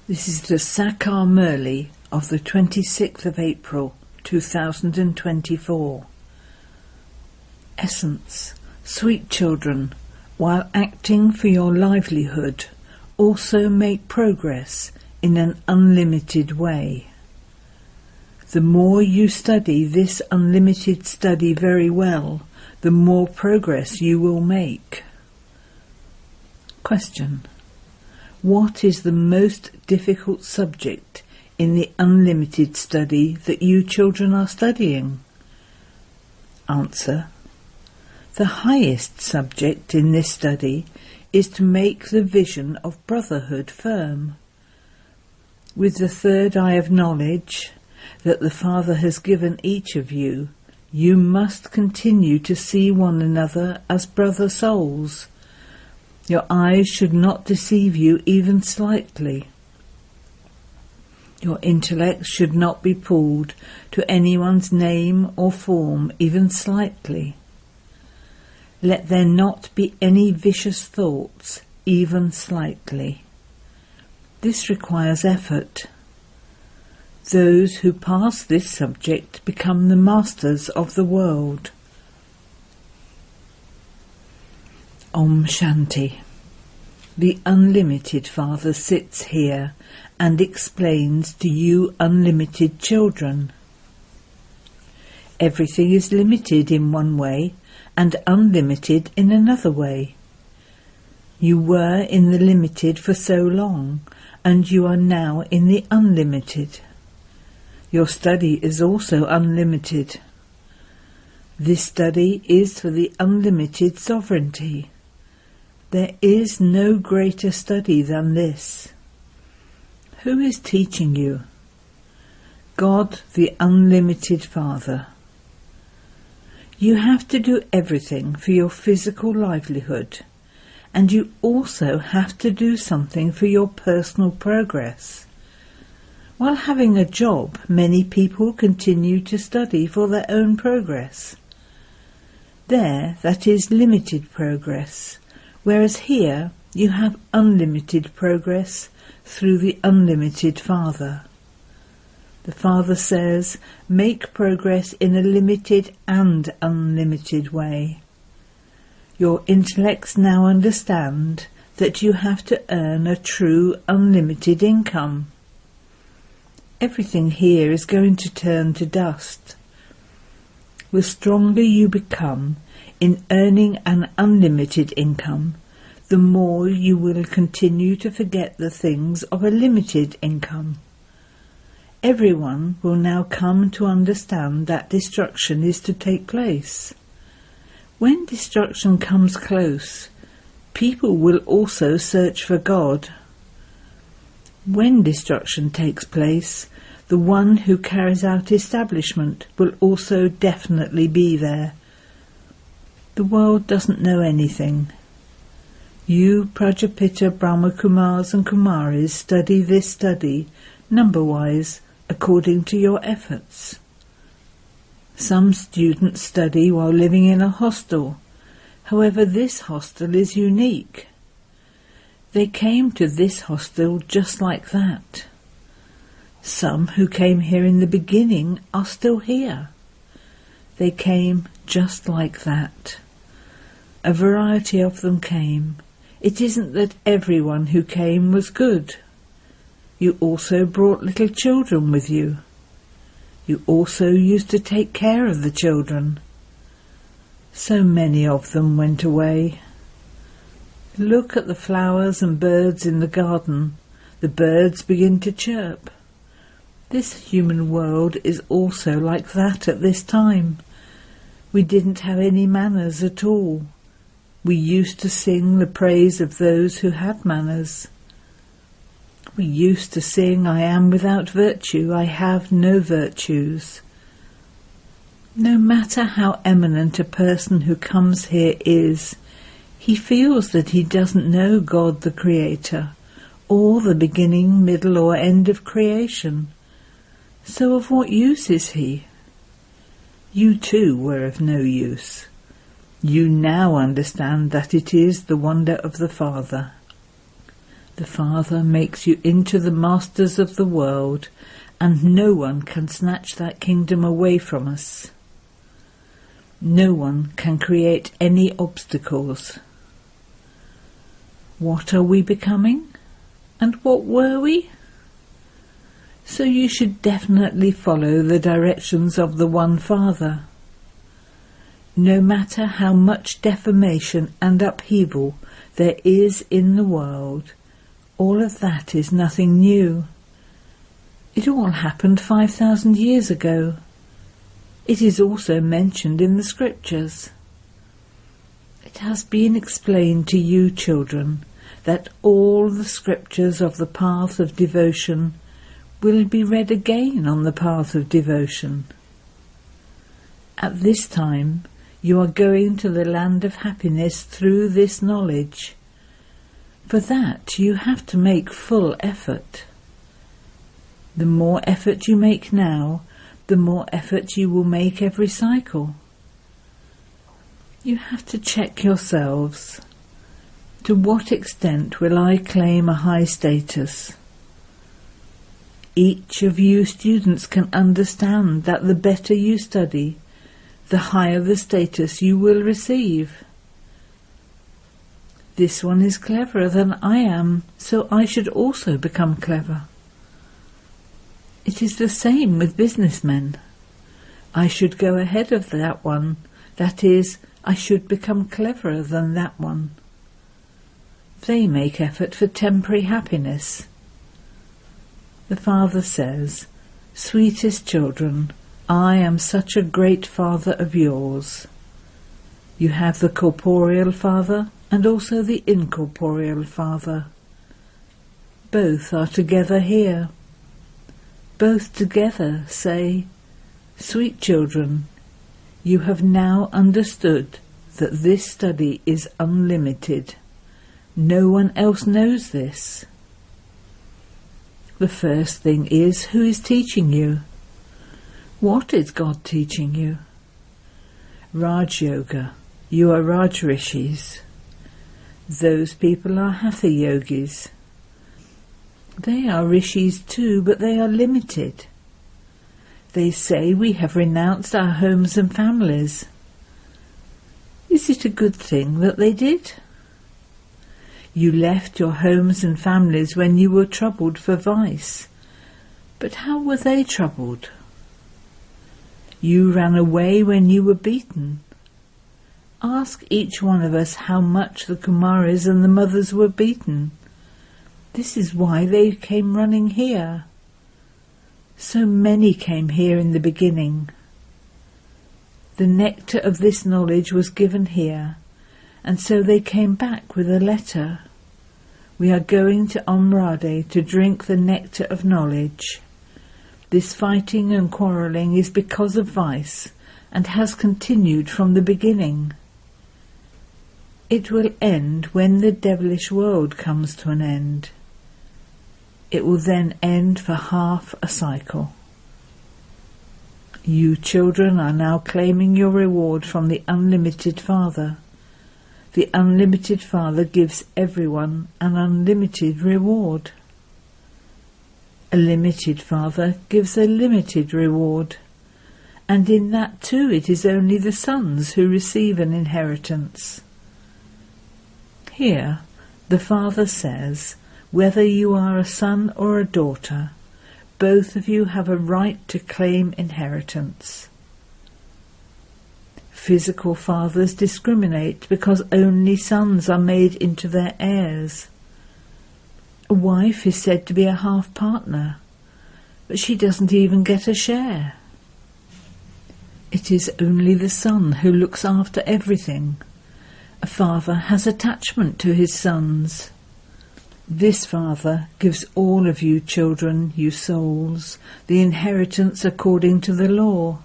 This is the Sakar Murli of the 26th of April 2024. Essence. Sweet children, while acting for your livelihood, also make progress in an unlimited way. The more you study this unlimited study very well, the more progress you will make. Question. What is the most difficult subject in the unlimited study that you children are studying? Answer. The highest subject in this study is to make the vision of brotherhood firm. With the third eye of knowledge that the Father has given each of you, you must continue to see one another as brother souls. Your eyes should not deceive you even slightly. Your intellect should not be pulled to anyone's name or form even slightly. Let there not be any vicious thoughts even slightly. This requires effort. Those who pass this subject become the masters of the world. Om Shanti. The Unlimited Father sits here and explains to you unlimited children. Everything is limited in one way and unlimited in another way. You were in the limited for so long, and you are now in the unlimited. Your study is also unlimited. This study is for the unlimited sovereignty. There is no greater study than this. Who is teaching you? God, the Unlimited Father. You have to do everything for your physical livelihood, and you also have to do something for your personal progress. While having a job, many people continue to study for their own progress. There, that is limited progress. Whereas here you have unlimited progress through the Unlimited Father. The Father says, make progress in a limited and unlimited way. Your intellects now understand that you have to earn a true unlimited income. Everything here is going to turn to dust. The stronger you become in earning an unlimited income, the more you will continue to forget the things of a limited income. Everyone will now come to understand that destruction is to take place. When destruction comes close, people will also search for God. When destruction takes place, the one who carries out establishment will also definitely be there. The world doesn't know anything. You Prajapita Brahmakumars and Kumaris study this study, number-wise, according to your efforts. Some students study while living in a hostel. However, this hostel is unique. They came to this hostel just like that. Some who came here in the beginning are still here. They came just like that. A variety of them came. It isn't that everyone who came was good. You also brought little children with you. You also used to take care of the children. So many of them went away. Look at the flowers and birds in the garden. The birds begin to chirp. This human world is also like that at this time. We didn't have any manners at all. We used to sing the praise of those who had manners. We used to sing, I am without virtue, I have no virtues. No matter how eminent a person who comes here is, he feels that he doesn't know God the Creator, or the beginning, middle or end of creation. So of what use is he? You too were of no use. You now understand that it is the wonder of the Father. The Father makes you into the masters of the world, and no one can snatch that kingdom away from us. No one can create any obstacles. What are we becoming? And what were we? So you should definitely follow the directions of the One Father. No matter how much deformation and upheaval there is in the world, all of that is nothing new. It all happened 5,000 years ago. It is also mentioned in the scriptures. It has been explained to you, children, that all the scriptures of the path of devotion will be read again on the path of devotion. At this time, you are going to the land of happiness through this knowledge. For that, you have to make full effort. The more effort you make now, the more effort you will make every cycle. You have to check yourselves. To what extent will I claim a high status? Each of you students can understand that the better you study, the higher the status you will receive. This one is cleverer than I am, so I should also become clever. It is the same with businessmen. I should go ahead of that one, that is, I should become cleverer than that one. They make effort for temporary happiness. The Father says, "Sweetest children, I am such a great Father of yours." You have the corporeal Father and also the incorporeal Father. Both are together here. Both together say, "Sweet children, you have now understood that this study is unlimited. No one else knows this." The first thing is, who is teaching you? What is God teaching you? Raj Yoga. You are Raj Rishis. Those people are Hatha Yogis. They are Rishis too, but they are limited. They say we have renounced our homes and families. Is it a good thing that they did? You left your homes and families when you were troubled for vice. But how were they troubled? You ran away when you were beaten. Ask each one of us how much the Kumaris and the mothers were beaten. This is why they came running here. So many came here in the beginning. The nectar of this knowledge was given here, and so they came back with a letter. We are going to Amrade to drink the nectar of knowledge. This fighting and quarrelling is because of vice, and has continued from the beginning. It will end when the devilish world comes to an end. It will then end for half a cycle. You children are now claiming your reward from the unlimited Father. The unlimited Father gives everyone an unlimited reward. A limited Father gives a limited reward, and in that too it is only the sons who receive an inheritance. Here the Father says, whether you are a son or a daughter, both of you have a right to claim inheritance. Physical fathers discriminate because only sons are made into their heirs. A wife is said to be a half-partner, but she doesn't even get a share. It is only the son who looks after everything. A father has attachment to his sons. This Father gives all of you children, you souls, the inheritance according to the law.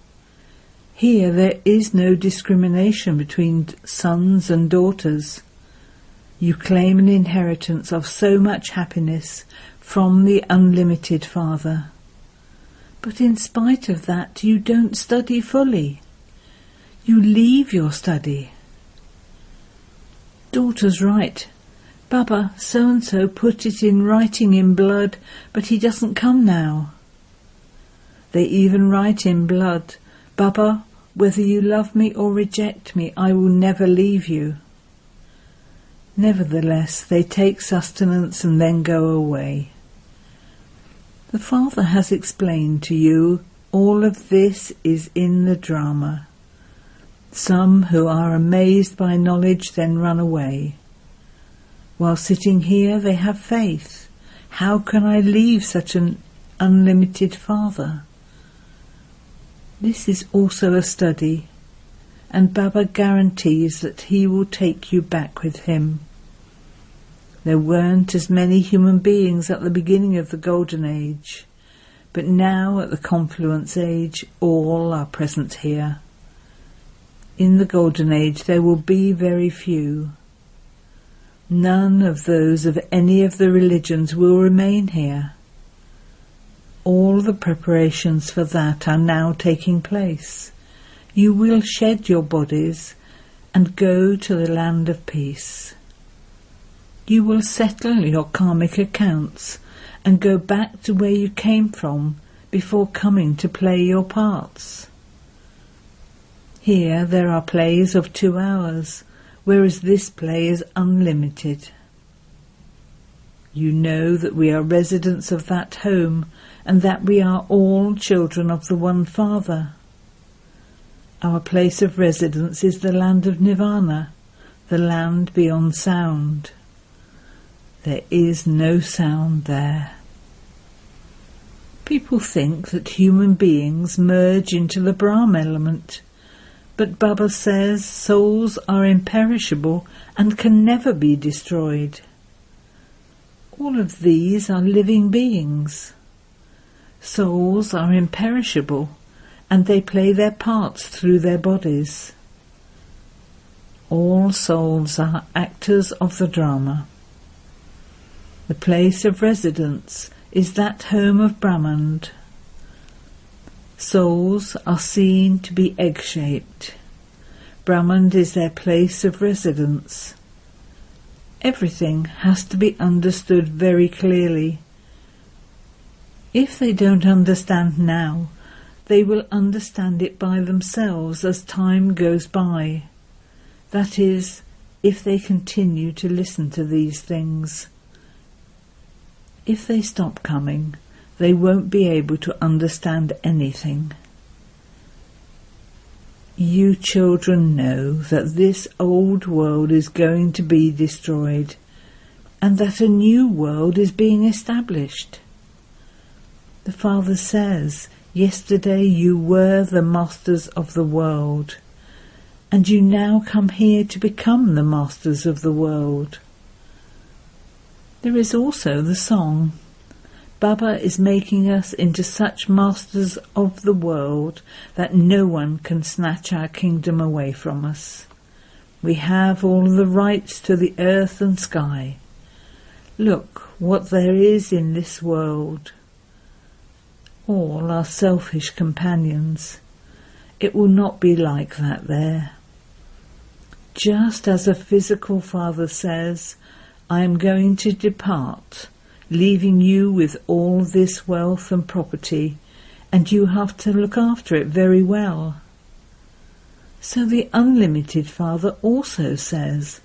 Here there is no discrimination between sons and daughters. You claim an inheritance of so much happiness from the unlimited Father. But in spite of that, you don't study fully. You leave your study. Daughters write, Baba, so-and-so put it in writing in blood, but he doesn't come now. They even write in blood, Baba, whether you love me or reject me, I will never leave you. Nevertheless, they take sustenance and then go away. The Father has explained to you all of this is in the drama. Some who are amazed by knowledge then run away. While sitting here they have faith. How can I leave such an unlimited Father? This is also a study, and Baba guarantees that he will take you back with him. There weren't as many human beings at the beginning of the Golden Age, but now at the Confluence Age all are present here. In the Golden Age there will be very few. None of those of any of the religions will remain here. All the preparations for that are now taking place. You will shed your bodies and go to the land of peace. You will settle your karmic accounts and go back to where you came from before coming to play your parts. Here there are plays of 2 hours, whereas this play is unlimited. You know that we are residents of that home and that we are all children of the one Father. Our place of residence is the land of Nirvana, the land beyond sound. There is no sound there. People think that human beings merge into the Brahm element, but Baba says souls are imperishable and can never be destroyed. All of these are living beings. Souls are imperishable and they play their parts through their bodies. All souls are actors of the drama. The place of residence is that home of Brahman. Souls are seen to be egg-shaped. Brahman is their place of residence. Everything has to be understood very clearly. If they don't understand now, they will understand it by themselves as time goes by. That is, if they continue to listen to these things. If they stop coming, they won't be able to understand anything. You children know that this old world is going to be destroyed and that a new world is being established. The Father says, yesterday you were the masters of the world, and you now come here to become the masters of the world. There is also the song, Baba is making us into such masters of the world that no one can snatch our kingdom away from us. We have all the rights to the earth and sky. Look what there is in this world. All are selfish companions. It will not be like that there. Just as a physical father says, I am going to depart, leaving you with all this wealth and property, and you have to look after it very well. So the unlimited Father also says,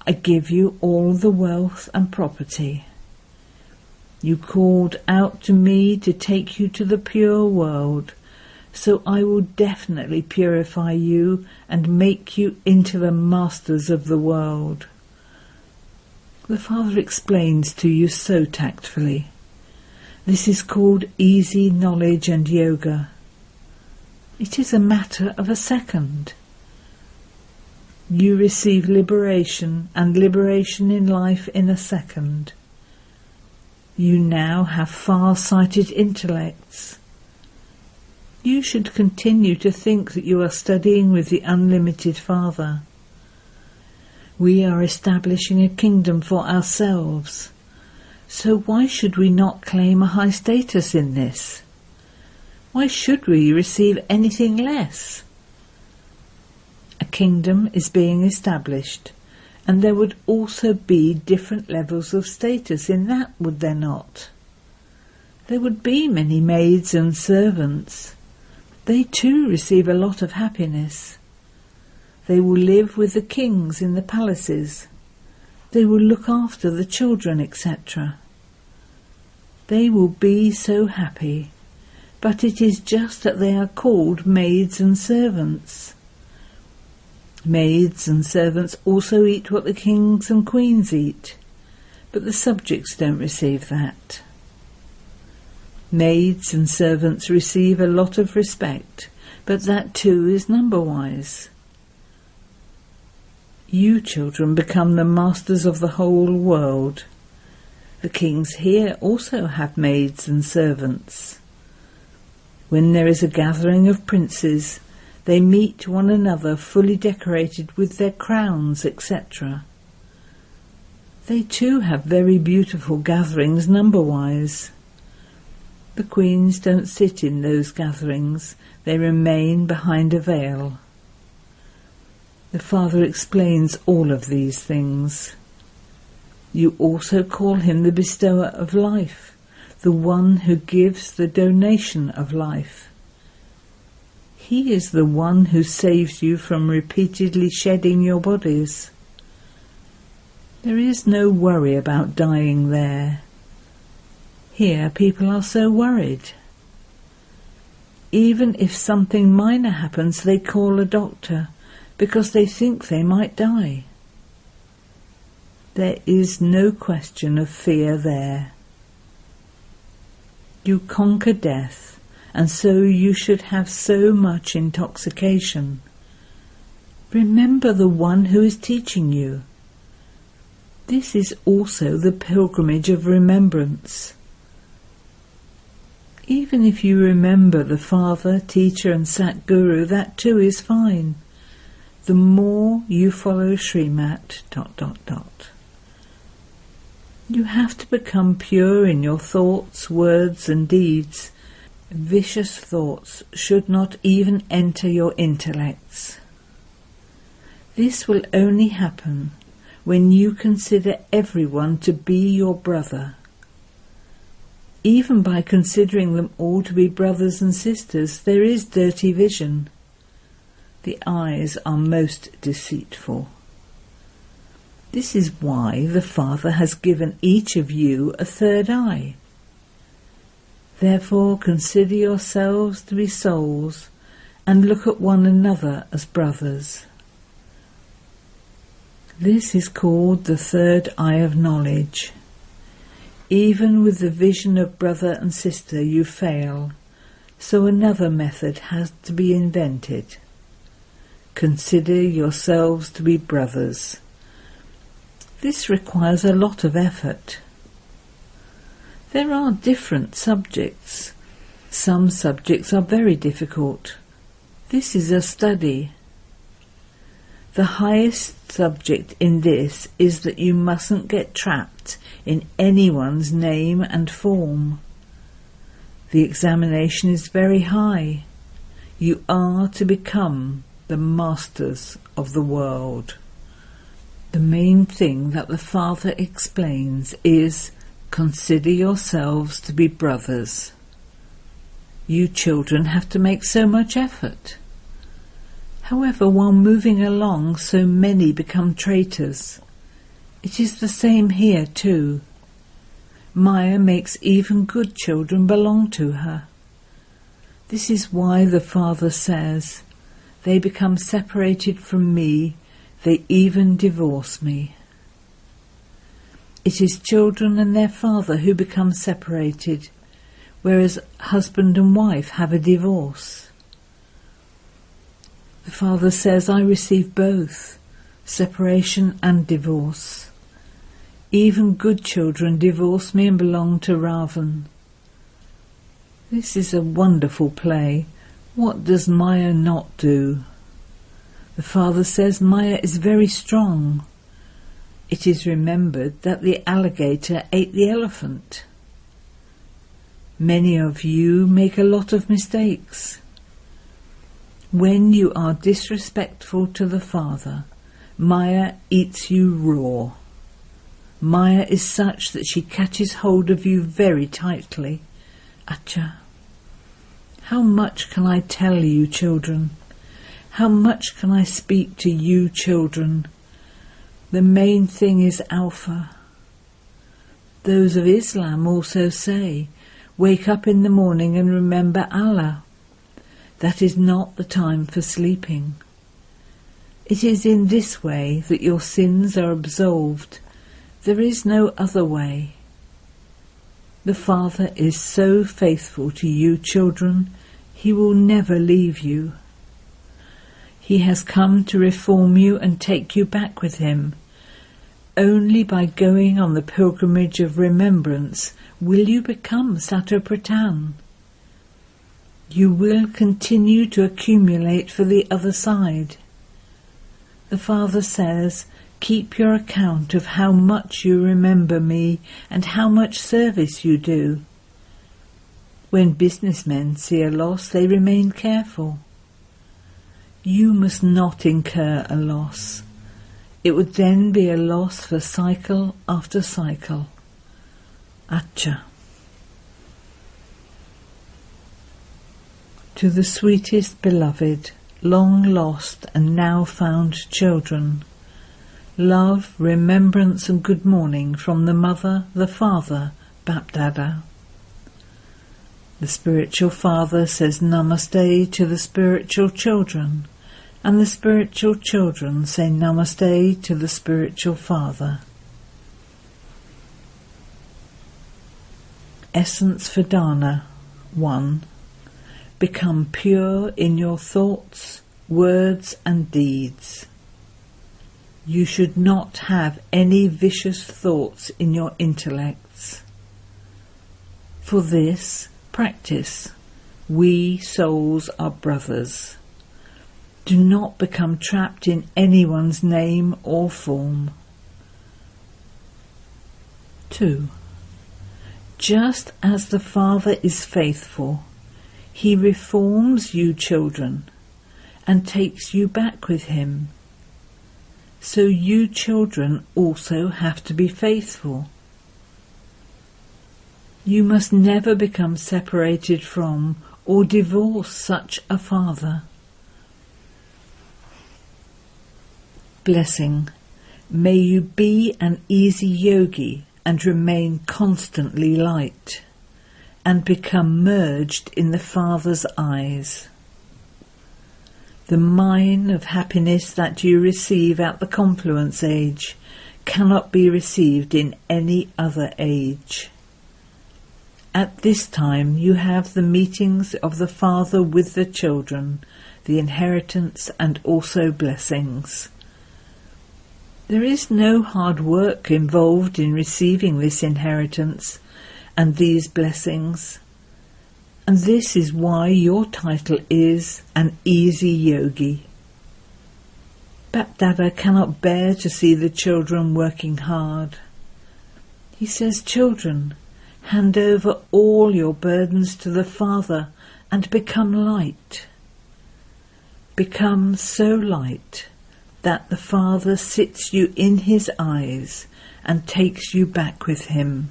I give you all the wealth and property. You called out to me to take you to the pure world, so I will definitely purify you and make you into the masters of the world. The Father explains to you so tactfully. This is called easy knowledge and yoga. It is a matter of a second. You receive liberation and liberation in life in a second. You now have far-sighted intellects. You should continue to think that you are studying with the unlimited Father. We are establishing a kingdom for ourselves, so why should we not claim a high status in this? Why should we receive anything less? A kingdom is being established, And there would also be different levels of status in that, would there not? There would be many maids and servants. They too receive a lot of happiness. They will live with the kings in the palaces. They will look after the children, etc. They will be so happy, but it is just that they are called maids and servants. Maids and servants also eat what the kings and queens eat, but the subjects don't receive that. Maids and servants receive a lot of respect, but that too is number-wise. You children become the masters of the whole world. The kings here also have maids and servants. When there is a gathering of princes, they meet one another fully decorated with their crowns, etc. They too have very beautiful gatherings number-wise. The queens don't sit in those gatherings, they remain behind a veil. The Father explains all of these things. You also call him the bestower of life, the one who gives the donation of life. He is the one who saves you from repeatedly shedding your bodies. There is no worry about dying there. Here people are so worried. Even if something minor happens, they call a doctor because they think they might die. There is no question of fear there. You conquer death, and so you should have so much intoxication. Remember the one who is teaching you. This is also the pilgrimage of remembrance. Even if you remember the Father, Teacher and Satguru, that too is fine. The more you follow Srimat... You have to become pure in your thoughts, words and deeds. Vicious thoughts should not even enter your intellects. This will only happen when you consider everyone to be your brother. Even by considering them all to be brothers and sisters, there is dirty vision. The eyes are most deceitful. This is why the Father has given each of you a third eye. Therefore consider yourselves to be souls and look at one another as brothers. This is called the third eye of knowledge. Even with the vision of brother and sister you fail, so another method has to be invented. Consider yourselves to be brothers. This requires a lot of effort. There are different subjects. Some subjects are very difficult. This is a study. The highest subject in this is that you mustn't get trapped in anyone's name and form. The examination is very high. You are to become the masters of the world. The main thing that the Father explains is, consider yourselves to be brothers. You children have to make so much effort. However, while moving along, so many become traitors. It is the same here too. Maya makes even good children belong to her. This is why the Father says, they become separated from me, they even divorce me. It is children and their father who become separated, whereas husband and wife have a divorce. The Father says, I receive both, separation and divorce. Even good children divorce me and belong to Ravan. This is a wonderful play. What does Maya not do? The Father says Maya is very strong. It is remembered that the alligator ate the elephant. Many of you make a lot of mistakes. When you are disrespectful to the Father, Maya eats you raw. Maya is such that she catches hold of you very tightly. Acha. How much can I tell you, children? How much can I speak to you, children? The main thing is Alpha. Those of Islam also say, wake up in the morning and remember Allah. That is not the time for sleeping. It is in this way that your sins are absolved. There is no other way. The Father is so faithful to you, children, He will never leave you. He has come to reform you and take you back with Him. Only by going on the pilgrimage of remembrance will you become Satopratan. You will continue to accumulate for the other side. The Father says, keep your account of how much you remember me and how much service you do. When businessmen see a loss, they remain careful. You must not incur a loss. It would then be a loss for cycle after cycle. Acha. To the sweetest beloved, long lost and now found children, love, remembrance and good morning from the Mother, the Father, Bapdada. The spiritual father says Namaste to the spiritual children, and the spiritual children say Namaste to the spiritual father. Essence for Dana 1. Become pure in your thoughts, words and deeds. You should not have any vicious thoughts in your intellects. For this, practice. We souls are brothers. Do not become trapped in anyone's name or form. 2. Just as the Father is faithful, He reforms you children and takes you back with Him. So you children also have to be faithful. You must never become separated from or divorce such a Father. Blessing. May you be an easy yogi and remain constantly light, and become merged in the Father's eyes. The mine of happiness that you receive at the confluence age cannot be received in any other age. At this time you have the meetings of the Father with the children, the inheritance and also blessings. There is no hard work involved in receiving this inheritance and these blessings, and this is why your title is an easy yogi. Bapdada cannot bear to see the children working hard. He says, children, hand over all your burdens to the Father and become light. Become so light that the Father sits you in His eyes and takes you back with Him.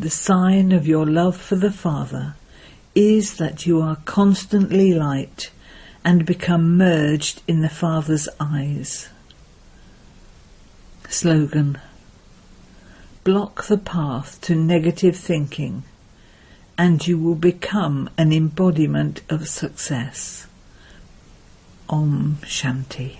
The sign of your love for the Father is that you are constantly light and become merged in the Father's eyes. Slogan. Block the path to negative thinking, and you will become an embodiment of success. Om Shanti.